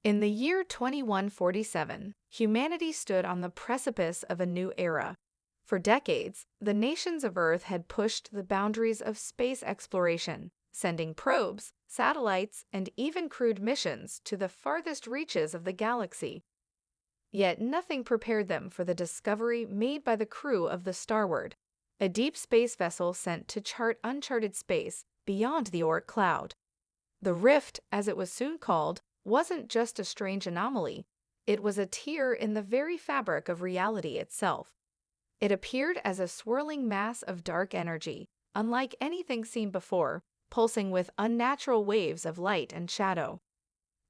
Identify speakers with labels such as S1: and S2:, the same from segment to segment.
S1: In the year 2147, humanity stood on the precipice of a new era. For decades, the nations of Earth had pushed the boundaries of space exploration, sending probes, satellites, and even crewed missions to the farthest reaches of the galaxy. Yet nothing prepared them for the discovery made by the crew of the Starward, a deep space vessel sent to chart uncharted space beyond the Oort cloud. The rift, as it was soon called, wasn't just a strange anomaly. It was a tear in the very fabric of reality itself. It appeared as a swirling mass of dark energy, unlike anything seen before, pulsing with unnatural waves of light and shadow.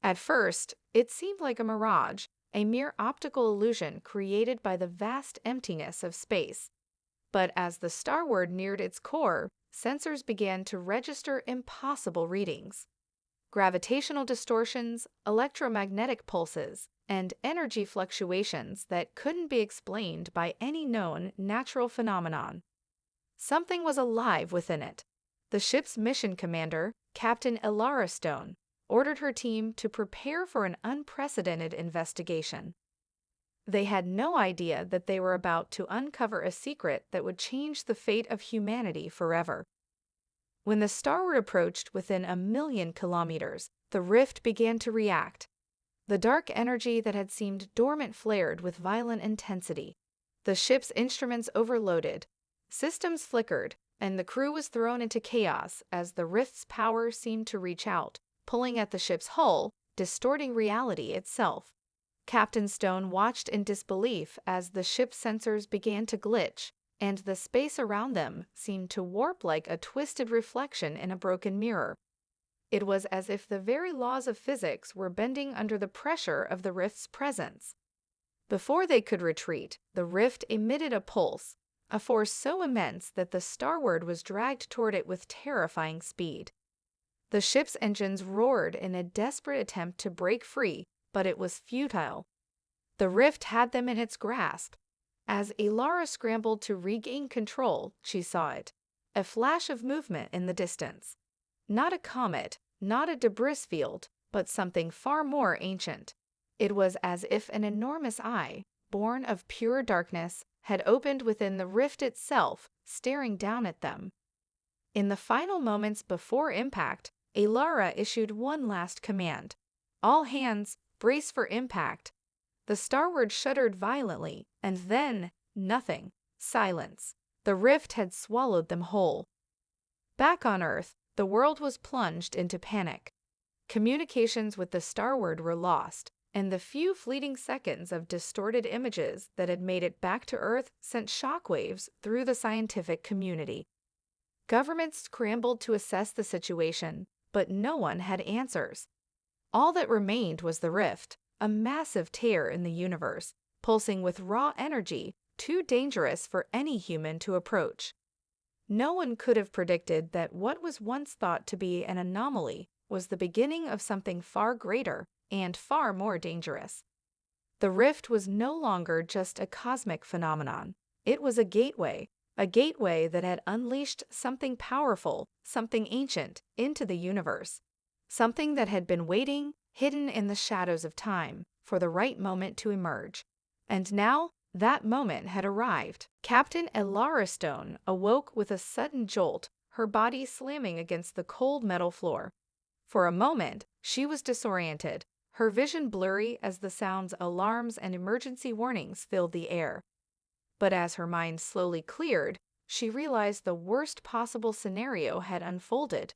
S1: At first, it seemed like a mirage, a mere optical illusion created by the vast emptiness of space. But as the Starward neared its core, sensors began to register impossible readings. Gravitational distortions, electromagnetic pulses, and energy fluctuations that couldn't be explained by any known natural phenomenon. Something was alive within it. The ship's mission commander, Captain Elara Stone, ordered her team to prepare for an unprecedented investigation. They had no idea that they were about to uncover a secret that would change the fate of humanity forever. When the Starward approached within 1,000,000 kilometers, the rift began to react. The dark energy that had seemed dormant flared with violent intensity. The ship's instruments overloaded, systems flickered, and the crew was thrown into chaos as the rift's power seemed to reach out, pulling at the ship's hull, distorting reality itself. Captain Stone watched in disbelief as the ship's sensors began to glitch, and the space around them seemed to warp like a twisted reflection in a broken mirror. It was as if the very laws of physics were bending under the pressure of the rift's presence. Before they could retreat, the rift emitted a pulse, a force so immense that the Starward was dragged toward it with terrifying speed. The ship's engines roared in a desperate attempt to break free, but it was futile. The rift had them in its grasp. As Elara scrambled to regain control, she saw it, a flash of movement in the distance. Not a comet, not a debris field, but something far more ancient. It was as if an enormous eye, born of pure darkness, had opened within the rift itself, staring down at them. In the final moments before impact, Elara issued one last command. All hands, brace for impact. The Starward shuddered violently, and then, nothing. Silence. The rift had swallowed them whole. Back on Earth, the world was plunged into panic. Communications with the Starward were lost, and the few fleeting seconds of distorted images that had made it back to Earth sent shockwaves through the scientific community. Governments scrambled to assess the situation, but no one had answers. All that remained was the rift, a massive tear in the universe, pulsing with raw energy, too dangerous for any human to approach. No one could have predicted that what was once thought to be an anomaly was the beginning of something far greater and far more dangerous. The rift was no longer just a cosmic phenomenon. It was a gateway that had unleashed something powerful, something ancient, into the universe. Something that had been waiting, hidden in the shadows of time, for the right moment to emerge. And now, that moment had arrived. Captain Elara Stone awoke with a sudden jolt, her body slamming against the cold metal floor. For a moment, she was disoriented, her vision blurry as the sounds, alarms, and emergency warnings filled the air. But as her mind slowly cleared, she realized the worst possible scenario had unfolded.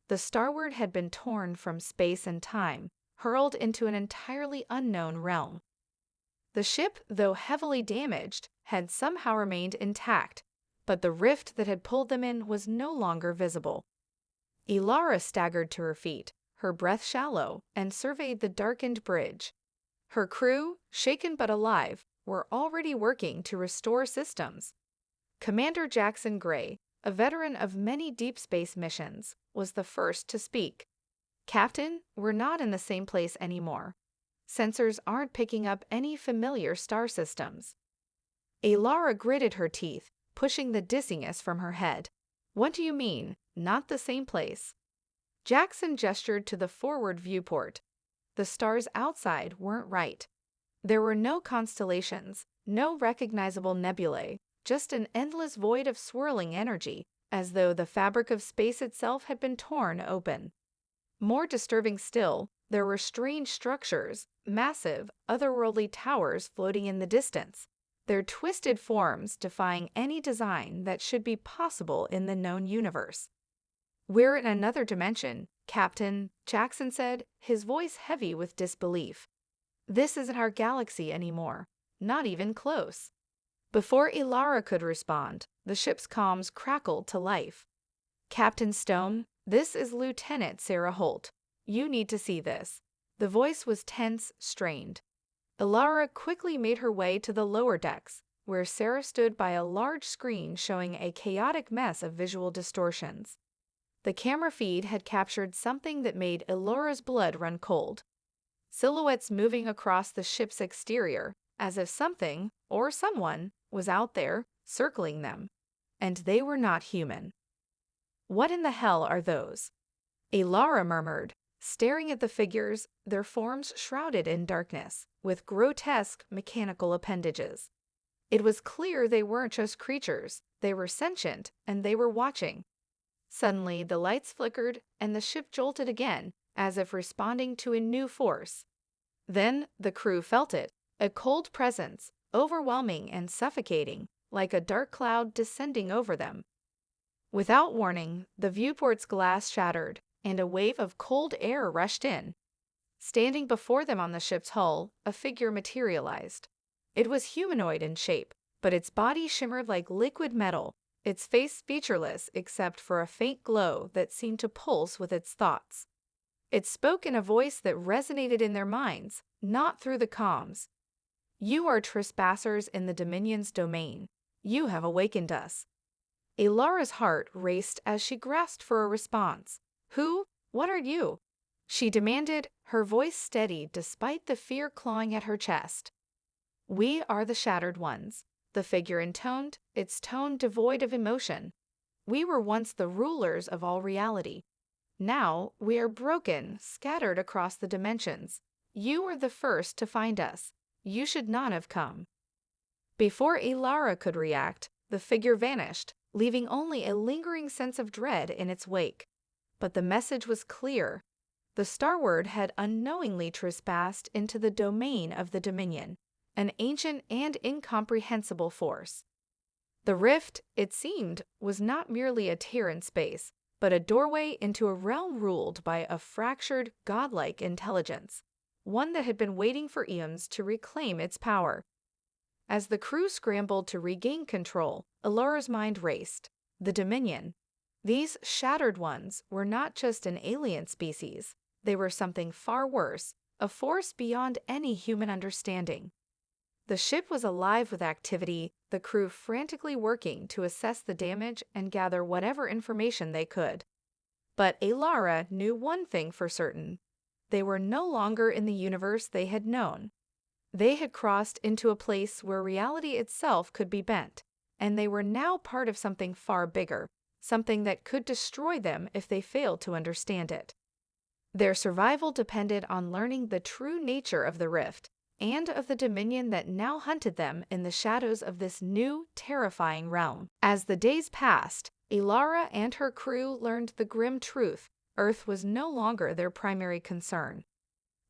S1: The Starward had been torn from space and time, hurled into an entirely unknown realm. The ship, though heavily damaged, had somehow remained intact, but the rift that had pulled them in was no longer visible. Elara staggered to her feet, her breath shallow, and surveyed the darkened bridge. Her crew, shaken but alive, were already working to restore systems. Commander Jackson Gray, a veteran of many deep space missions, was the first to speak. "Captain, we're not in the same place anymore. Sensors aren't picking up any familiar star systems." Elara gritted her teeth, pushing the dizziness from her head. "What do you mean, not the same place?" Jackson gestured to the forward viewport. The stars outside weren't right. There were no constellations, no recognizable nebulae, just an endless void of swirling energy, as though the fabric of space itself had been torn open. More disturbing still, there were strange structures, massive, otherworldly towers floating in the distance, their twisted forms defying any design that should be possible in the known universe. "We're in another dimension," Captain Jackson said, his voice heavy with disbelief. "This isn't our galaxy anymore. Not even close." Before Ilara could respond, the ship's comms crackled to life. "Captain Stone, this is Lieutenant Sarah Holt. You need to see this." The voice was tense, strained. Ilara quickly made her way to the lower decks, where Sarah stood by a large screen showing a chaotic mess of visual distortions. The camera feed had captured something that made Ilara's blood run cold. Silhouettes moving across the ship's exterior, as if something, or someone, was out there, circling them. And they were not human. "What in the hell are those?" Ilara murmured, staring at the figures, their forms shrouded in darkness, with grotesque mechanical appendages. It was clear they weren't just creatures, they were sentient, and they were watching. Suddenly, the lights flickered, and the ship jolted again, as if responding to a new force. Then the crew felt it, a cold presence, overwhelming and suffocating, like a dark cloud descending over them. Without warning, the viewport's glass shattered, and a wave of cold air rushed in. Standing before them on the ship's hull, a figure materialized. It was humanoid in shape, but its body shimmered like liquid metal, its face featureless except for a faint glow that seemed to pulse with its thoughts. It spoke in a voice that resonated in their minds, not through the comms. "You are trespassers in the Dominion's domain. You have awakened us." Ilara's heart raced as she grasped for a response. "Who? What are you?" she demanded, her voice steady despite the fear clawing at her chest. "We are the Shattered Ones," the figure intoned, its tone devoid of emotion. "We were once the rulers of all reality. Now we are broken, scattered across the dimensions. You were the first to find us. You should not have come." Before Ilara could react, the figure vanished, leaving only a lingering sense of dread in its wake. But the message was clear. The Starward had unknowingly trespassed into the domain of the Dominion, an ancient and incomprehensible force. The rift, it seemed, was not merely a tear in space, but a doorway into a realm ruled by a fractured, godlike intelligence, one that had been waiting for eons to reclaim its power. As the crew scrambled to regain control, Ilara's mind raced. The Dominion. These Shattered Ones were not just an alien species. They were something far worse, a force beyond any human understanding. The ship was alive with activity, the crew frantically working to assess the damage and gather whatever information they could. But Ilara knew one thing for certain. They were no longer in the universe they had known. They had crossed into a place where reality itself could be bent, and they were now part of something far bigger, something that could destroy them if they failed to understand it. Their survival depended on learning the true nature of the rift, and of the Dominion that now hunted them in the shadows of this new, terrifying realm. As the days passed, Ilara and her crew learned the grim truth. Earth was no longer their primary concern.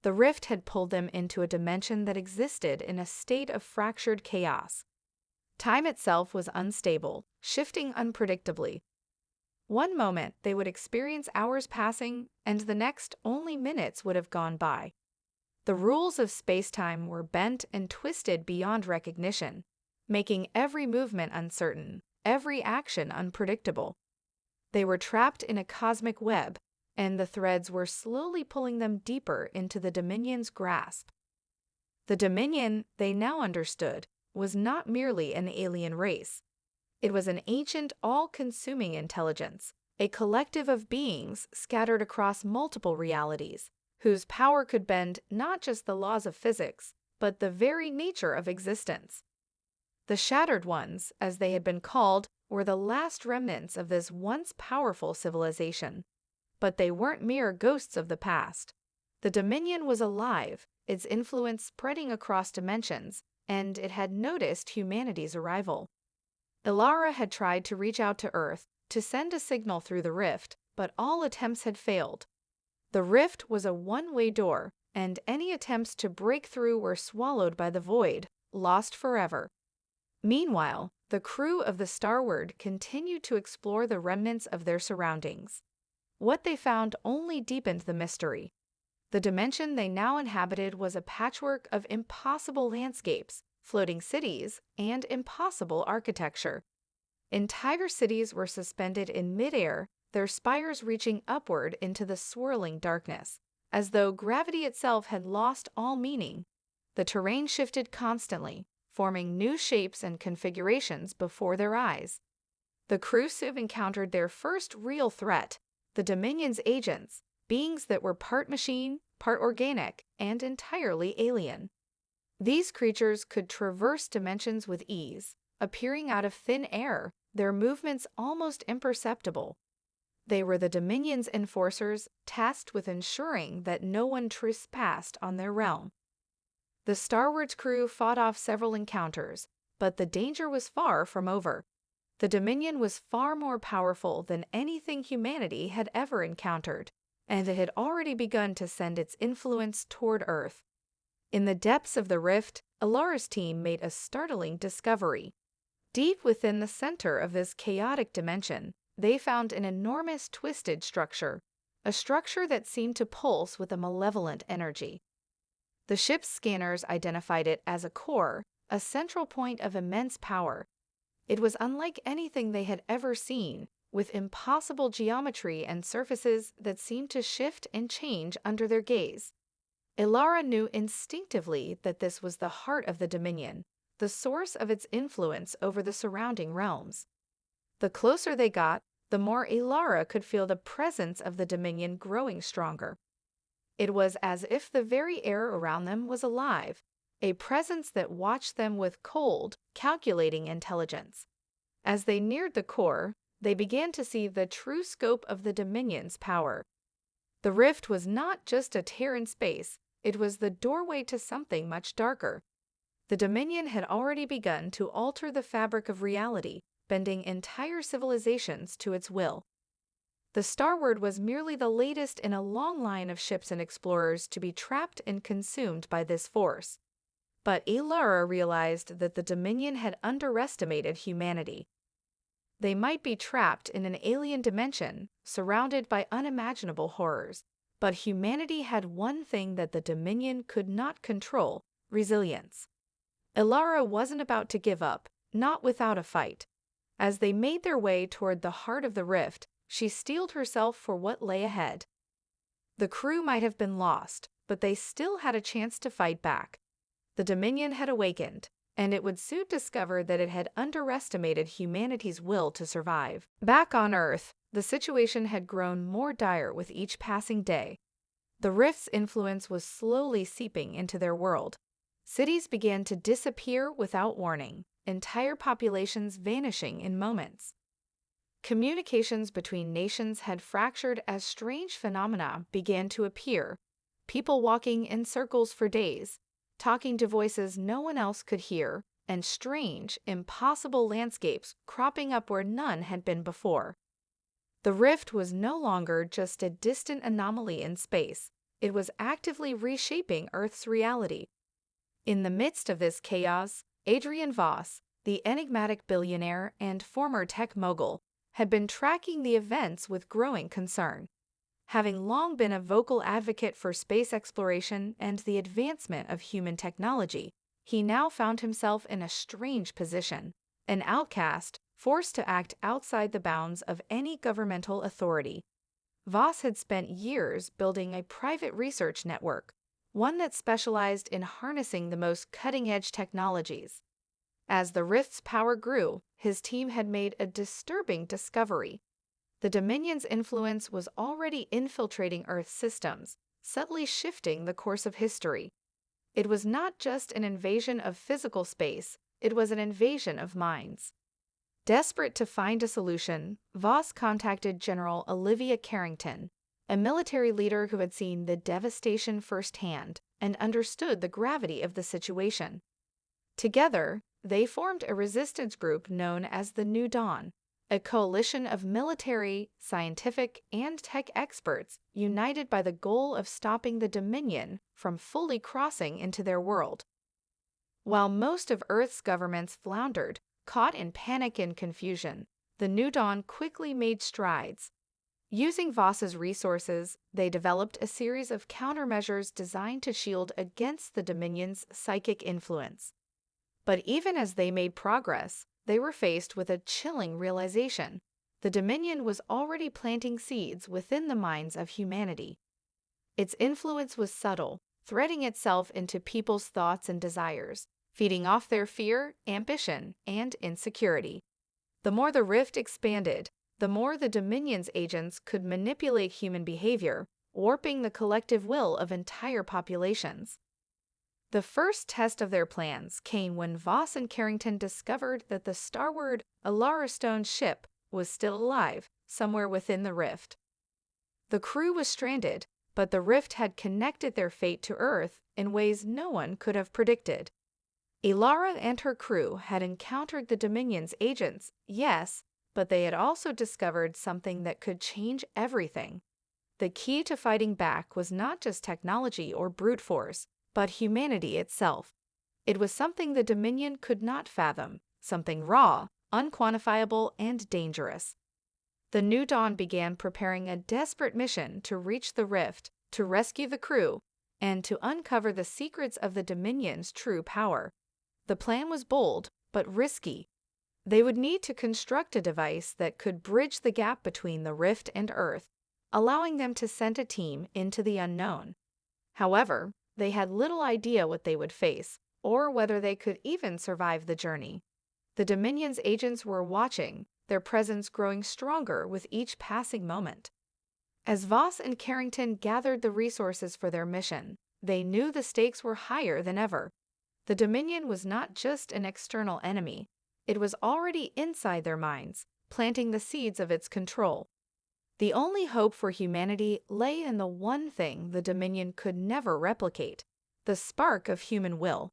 S1: The rift had pulled them into a dimension that existed in a state of fractured chaos. Time itself was unstable, shifting unpredictably. One moment they would experience hours passing, and the next only minutes would have gone by. The rules of space-time were bent and twisted beyond recognition, making every movement uncertain, every action unpredictable. They were trapped in a cosmic web, and the threads were slowly pulling them deeper into the Dominion's grasp. The Dominion, they now understood, was not merely an alien race. It was an ancient, all-consuming intelligence, a collective of beings scattered across multiple realities, whose power could bend not just the laws of physics, but the very nature of existence. The Shattered Ones, as they had been called, were the last remnants of this once powerful civilization. But they weren't mere ghosts of the past. The Dominion was alive, its influence spreading across dimensions, and it had noticed humanity's arrival. Ilara had tried to reach out to Earth to send a signal through the rift, but all attempts had failed. The rift was a one-way door, and any attempts to break through were swallowed by the void, lost forever. Meanwhile, the crew of the Starbound continued to explore the remnants of their surroundings. What they found only deepened the mystery. The dimension they now inhabited was a patchwork of impossible landscapes, floating cities, and impossible architecture. Entire cities were suspended in midair, their spires reaching upward into the swirling darkness. As though gravity itself had lost all meaning, the terrain shifted constantly, forming new shapes and configurations before their eyes. The crew soon encountered their first real threat, the Dominion's agents, beings that were part machine, part organic, and entirely alien. These creatures could traverse dimensions with ease, appearing out of thin air, their movements almost imperceptible. They were the Dominion's enforcers, tasked with ensuring that no one trespassed on their realm. The Starbound's crew fought off several encounters, but the danger was far from over. The Dominion was far more powerful than anything humanity had ever encountered, and it had already begun to send its influence toward Earth. In the depths of the rift, Ilara's team made a startling discovery. Deep within the center of this chaotic dimension, they found an enormous twisted structure, a structure that seemed to pulse with a malevolent energy. The ship's scanners identified it as a core, a central point of immense power. It was unlike anything they had ever seen, with impossible geometry and surfaces that seemed to shift and change under their gaze. Ilara knew instinctively that this was the heart of the Dominion, the source of its influence over the surrounding realms. The closer they got, the more Ilara could feel the presence of the Dominion growing stronger. It was as if the very air around them was alive, a presence that watched them with cold, calculating intelligence. As they neared the core, they began to see the true scope of the Dominion's power. The rift was not just a tear in space, it was the doorway to something much darker. The Dominion had already begun to alter the fabric of reality, bending entire civilizations to its will. The Starbound was merely the latest in a long line of ships and explorers to be trapped and consumed by this force. But Ilara realized that the Dominion had underestimated humanity. They might be trapped in an alien dimension, surrounded by unimaginable horrors, but humanity had one thing that the Dominion could not control: resilience. Ilara wasn't about to give up, not without a fight. As they made their way toward the heart of the rift, she steeled herself for what lay ahead. The crew might have been lost, but they still had a chance to fight back. The Dominion had awakened, and it would soon discover that it had underestimated humanity's will to survive. Back on Earth, the situation had grown more dire with each passing day. The rift's influence was slowly seeping into their world. Cities began to disappear without warning, entire populations vanishing in moments. Communications between nations had fractured as strange phenomena began to appear, people walking in circles for days, talking to voices no one else could hear, and strange, impossible landscapes cropping up where none had been before. The rift was no longer just a distant anomaly in space, it was actively reshaping Earth's reality. In the midst of this chaos, Adrian Voss, the enigmatic billionaire and former tech mogul, had been tracking the events with growing concern. Having long been a vocal advocate for space exploration and the advancement of human technology, he now found himself in a strange position, an outcast, forced to act outside the bounds of any governmental authority. Voss had spent years building a private research network, one that specialized in harnessing the most cutting-edge technologies. As the rift's power grew, his team had made a disturbing discovery. The Dominion's influence was already infiltrating Earth's systems, subtly shifting the course of history. It was not just an invasion of physical space, it was an invasion of minds. Desperate to find a solution, Voss contacted General Olivia Carrington, a military leader who had seen the devastation firsthand and understood the gravity of the situation. Together, they formed a resistance group known as the New Dawn, a coalition of military, scientific, and tech experts united by the goal of stopping the Dominion from fully crossing into their world. While most of Earth's governments floundered, caught in panic and confusion, the New Dawn quickly made strides. Using Voss's resources, they developed a series of countermeasures designed to shield against the Dominion's psychic influence. But even as they made progress, they were faced with a chilling realization. The Dominion was already planting seeds within the minds of humanity. Its influence was subtle, threading itself into people's thoughts and desires, feeding off their fear, ambition, and insecurity. The more the rift expanded, the more the Dominion's agents could manipulate human behavior, warping the collective will of entire populations. The first test of their plans came when Voss and Carrington discovered that the starward Alara Stone ship was still alive, somewhere within the rift. The crew was stranded, but the rift had connected their fate to Earth in ways no one could have predicted. Alara and her crew had encountered the Dominion's agents, yes, but they had also discovered something that could change everything. The key to fighting back was not just technology or brute force, but humanity itself. It was something the Dominion could not fathom, something raw, unquantifiable, and dangerous. The New Dawn began preparing a desperate mission to reach the rift, to rescue the crew, and to uncover the secrets of the Dominion's true power. The plan was bold, but risky. They would need to construct a device that could bridge the gap between the rift and Earth, allowing them to send a team into the unknown. However, they had little idea what they would face, or whether they could even survive the journey. The Dominion's agents were watching, their presence growing stronger with each passing moment. As Voss and Carrington gathered the resources for their mission, they knew the stakes were higher than ever. The Dominion was not just an external enemy, it was already inside their minds, planting the seeds of its control. The only hope for humanity lay in the one thing the Dominion could never replicate: the spark of human will.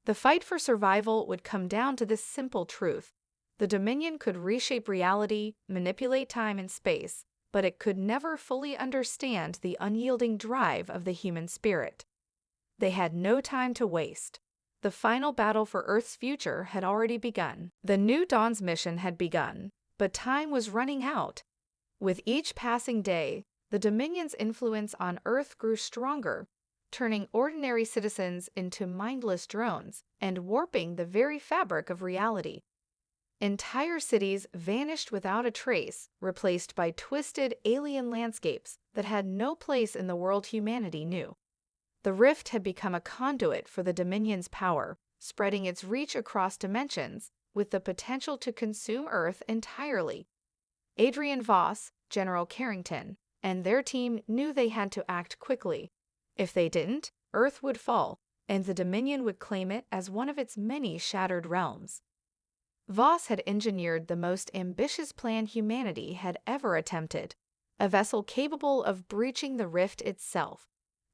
S1: The fight for survival would come down to this simple truth: the Dominion could reshape reality, manipulate time and space, but it could never fully understand the unyielding drive of the human spirit. They had no time to waste. The final battle for Earth's future had already begun. The New Dawn's mission had begun, but time was running out. With each passing day, the Dominion's influence on Earth grew stronger, turning ordinary citizens into mindless drones and warping the very fabric of reality. Entire cities vanished without a trace, replaced by twisted alien landscapes that had no place in the world humanity knew. The rift had become a conduit for the Dominion's power, spreading its reach across dimensions, with the potential to consume Earth entirely. Adrian Voss, General Carrington, and their team knew they had to act quickly. If they didn't, Earth would fall, and the Dominion would claim it as one of its many shattered realms. Voss had engineered the most ambitious plan humanity had ever attempted, a vessel capable of breaching the rift itself.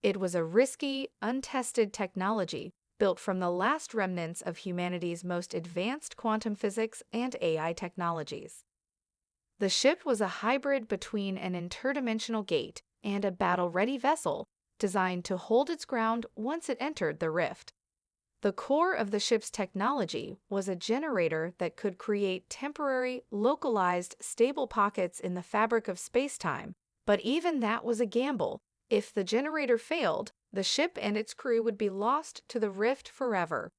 S1: It was a risky, untested technology built from the last remnants of humanity's most advanced quantum physics and AI technologies. The ship was a hybrid between an interdimensional gate and a battle-ready vessel designed to hold its ground once it entered the rift. The core of the ship's technology was a generator that could create temporary, localized, stable pockets in the fabric of space-time, but even that was a gamble. If the generator failed, the ship and its crew would be lost to the rift forever.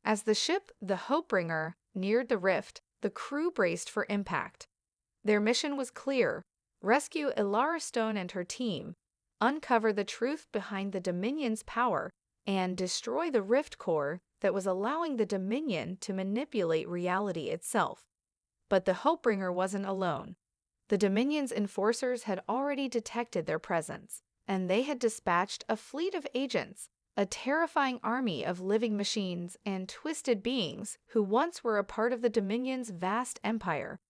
S1: As the ship, the Hopebringer, neared the rift, the crew braced for impact. Their mission was clear: rescue Alara Stone and her team, uncover the truth behind the Dominion's power, and destroy the rift core that was allowing the Dominion to manipulate reality itself. But the Hopebringer wasn't alone. The Dominion's enforcers had already detected their presence, and they had dispatched a fleet of agents, a terrifying army of living machines and twisted beings who once were a part of the Dominion's vast empire.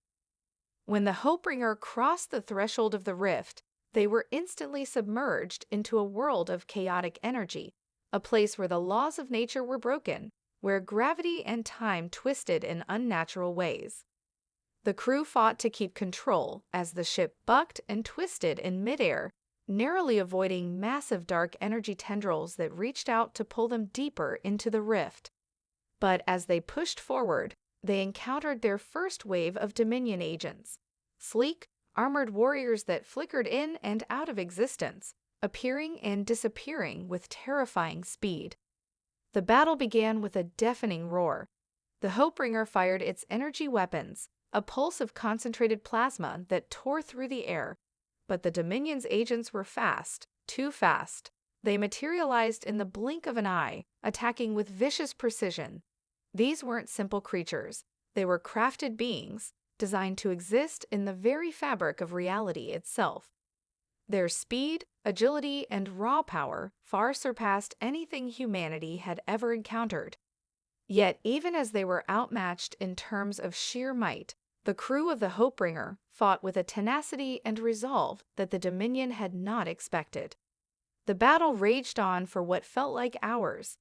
S1: When the Hopebringer crossed the threshold of the rift, they were instantly submerged into a world of chaotic energy, a place where the laws of nature were broken, where gravity and time twisted in unnatural ways. The crew fought to keep control as the ship bucked and twisted in midair, narrowly avoiding massive dark energy tendrils that reached out to pull them deeper into the rift. But as they pushed forward, they encountered their first wave of Dominion agents. Sleek, armored warriors that flickered in and out of existence, appearing and disappearing with terrifying speed. The battle began with a deafening roar. The Hopebringer fired its energy weapons, a pulse of concentrated plasma that tore through the air. But the Dominion's agents were fast, too fast. They materialized in the blink of an eye, attacking with vicious precision. These weren't simple creatures. They were crafted beings, designed to exist in the very fabric of reality itself. Their speed, agility, and raw power far surpassed anything humanity had ever encountered. Yet, even as they were outmatched in terms of sheer might, the crew of the Hopebringer fought with a tenacity and resolve that the Dominion had not expected. The battle raged on for what felt like hours.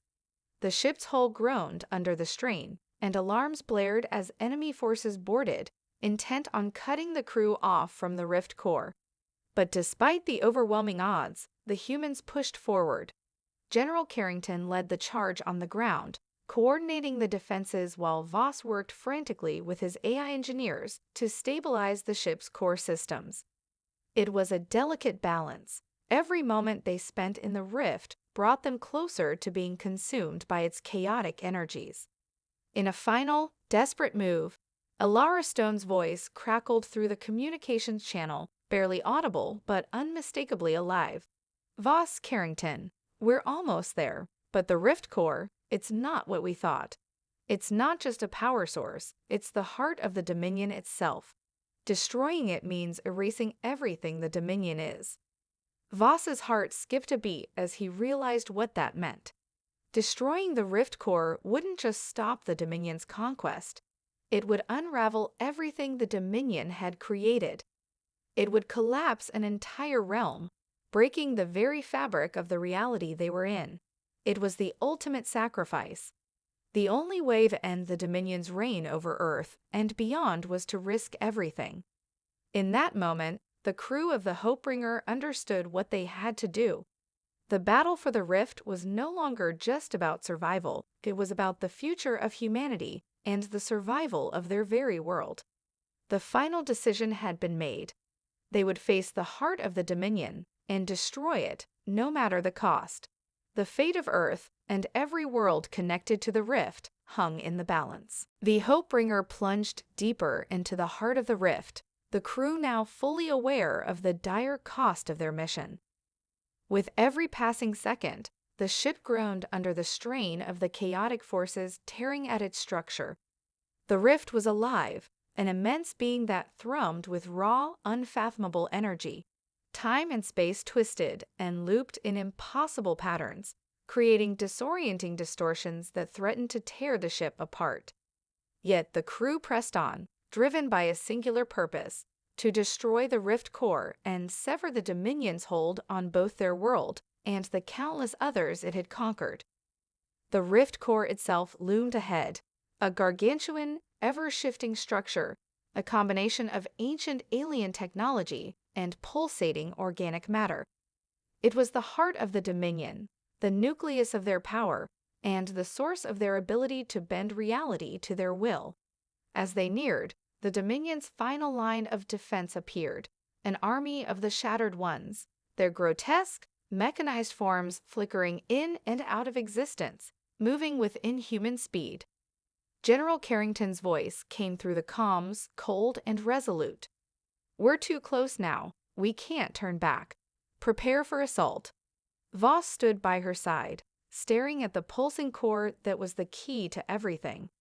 S1: The ship's hull groaned under the strain, and alarms blared as enemy forces boarded, intent on cutting the crew off from the rift core. But despite the overwhelming odds, the humans pushed forward. General Carrington led the charge on the ground, coordinating the defenses while Voss worked frantically with his AI engineers to stabilize the ship's core systems. It was a delicate balance. Every moment they spent in the rift brought them closer to being consumed by its chaotic energies. In a final, desperate move, Alara Stone's voice crackled through the communications channel, barely audible but unmistakably alive. "Voss, Carrington, we're almost there, but the rift core, it's not what we thought. It's not just a power source, it's the heart of the Dominion itself. Destroying it means erasing everything the Dominion is." Voss's heart skipped a beat as he realized what that meant. Destroying the rift core wouldn't just stop the Dominion's conquest. It would unravel everything the Dominion had created. It would collapse an entire realm, breaking the very fabric of the reality they were in. It was the ultimate sacrifice. The only way to end the Dominion's reign over Earth and beyond was to risk everything. In that moment, the crew of the Hopebringer understood what they had to do. The battle for the rift was no longer just about survival, it was about the future of humanity and the survival of their very world. The final decision had been made. They would face the heart of the Dominion and destroy it, no matter the cost. The fate of Earth and every world connected to the rift hung in the balance. The Hopebringer plunged deeper into the heart of the rift, the crew now fully aware of the dire cost of their mission. With every passing second, the ship groaned under the strain of the chaotic forces tearing at its structure. The rift was alive, an immense being that thrummed with raw, unfathomable energy. Time and space twisted and looped in impossible patterns, creating disorienting distortions that threatened to tear the ship apart. Yet the crew pressed on, driven by a singular purpose: to destroy the rift core and sever the Dominion's hold on both their world and the countless others it had conquered. The rift core itself loomed ahead, a gargantuan, ever-shifting structure, a combination of ancient alien technology and pulsating organic matter. It was the heart of the Dominion, the nucleus of their power, and the source of their ability to bend reality to their will. As they neared, the Dominion's final line of defense appeared, an army of the Shattered Ones, their grotesque, mechanized forms flickering in and out of existence, moving with inhuman speed. General Carrington's voice came through the comms, cold and resolute. "We're too close now. We can't turn back. Prepare for assault." Voss stood by her side, staring at the pulsing core that was the key to everything.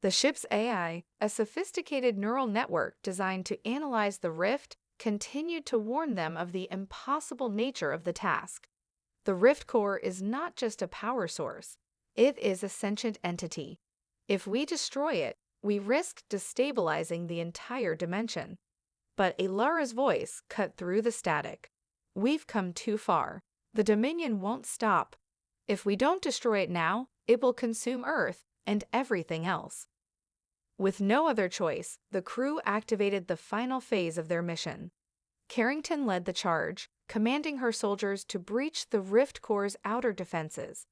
S1: The ship's AI, a sophisticated neural network designed to analyze the rift, continued to warn them of the impossible nature of the task. The rift core is not just a power source. It is a sentient entity. If we destroy it, we risk destabilizing the entire dimension. But Alara's voice cut through the static. "We've come too far. The Dominion won't stop. If we don't destroy it now, it will consume Earth and everything else." With no other choice, the crew activated the final phase of their mission. Carrington led the charge, commanding her soldiers to breach the Rift Core's outer defenses,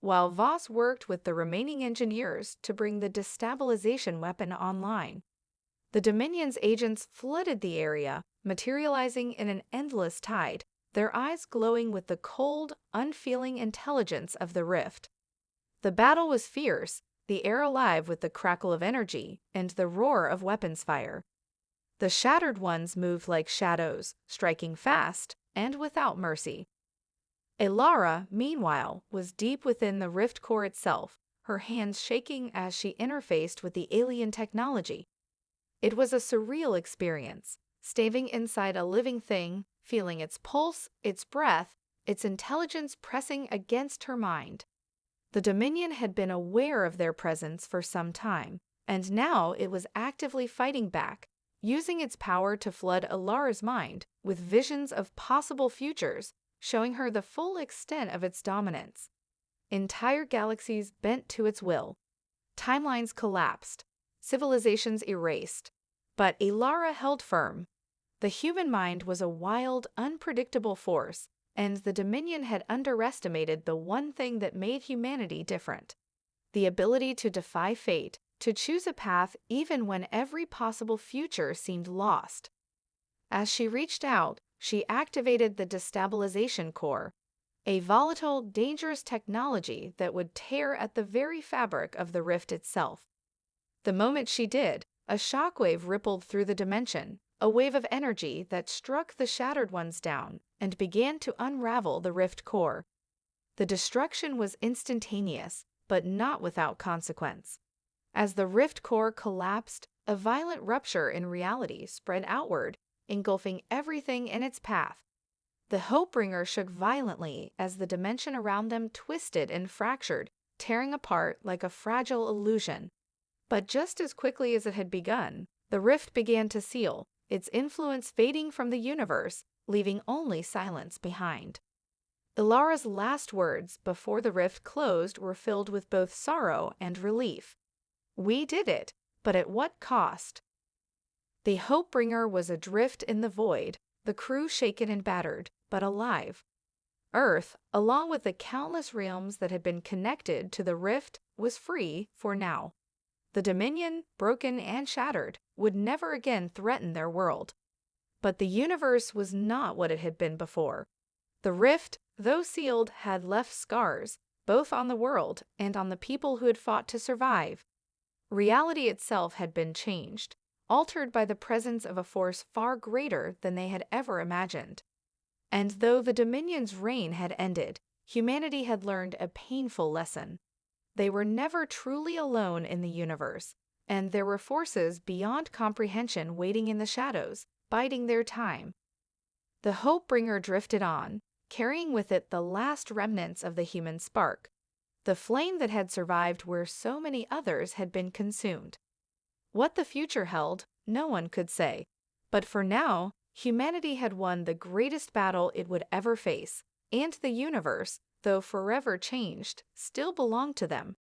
S1: while Voss worked with the remaining engineers to bring the destabilization weapon online. The Dominion's agents flooded the area, materializing in an endless tide, their eyes glowing with the cold, unfeeling intelligence of the Rift. The battle was fierce, the air alive with the crackle of energy and the roar of weapons fire. The Shattered Ones moved like shadows, striking fast and without mercy. Elara, meanwhile, was deep within the Rift Core itself, her hands shaking as she interfaced with the alien technology. It was a surreal experience, staving inside a living thing, feeling its pulse, its breath, its intelligence pressing against her mind. The Dominion had been aware of their presence for some time, and now it was actively fighting back, using its power to flood Elara's mind with visions of possible futures, showing her the full extent of its dominance. Entire galaxies bent to its will. Timelines collapsed, civilizations erased. But Elara held firm. The human mind was a wild, unpredictable force, and the Dominion had underestimated the one thing that made humanity different: the ability to defy fate, to choose a path even when every possible future seemed lost. As she reached out, she activated the destabilization core, a volatile, dangerous technology that would tear at the very fabric of the rift itself. The moment she did, a shockwave rippled through the dimension, a wave of energy that struck the Shattered Ones down and began to unravel the rift core. The destruction was instantaneous, but not without consequence. As the rift core collapsed, a violent rupture in reality spread outward, engulfing everything in its path. The Hopebringer shook violently as the dimension around them twisted and fractured, tearing apart like a fragile illusion. But just as quickly as it had begun, the rift began to seal, its influence fading from the universe, leaving only silence behind. Elara's last words before the rift closed were filled with both sorrow and relief. "We did it, but at what cost?" The Hopebringer was adrift in the void, the crew shaken and battered, but alive. Earth, along with the countless realms that had been connected to the rift, was free for now. The Dominion, broken and shattered, would never again threaten their world. But the universe was not what it had been before. The rift, though sealed, had left scars, both on the world and on the people who had fought to survive. Reality itself had been changed, altered by the presence of a force far greater than they had ever imagined. And though the Dominion's reign had ended, humanity had learned a painful lesson. They were never truly alone in the universe, and there were forces beyond comprehension waiting in the shadows, biding their time. The Hopebringer drifted on, carrying with it the last remnants of the human spark, the flame that had survived where so many others had been consumed. What the future held, no one could say. But for now, humanity had won the greatest battle it would ever face, and the universe, though forever changed, still belonged to them.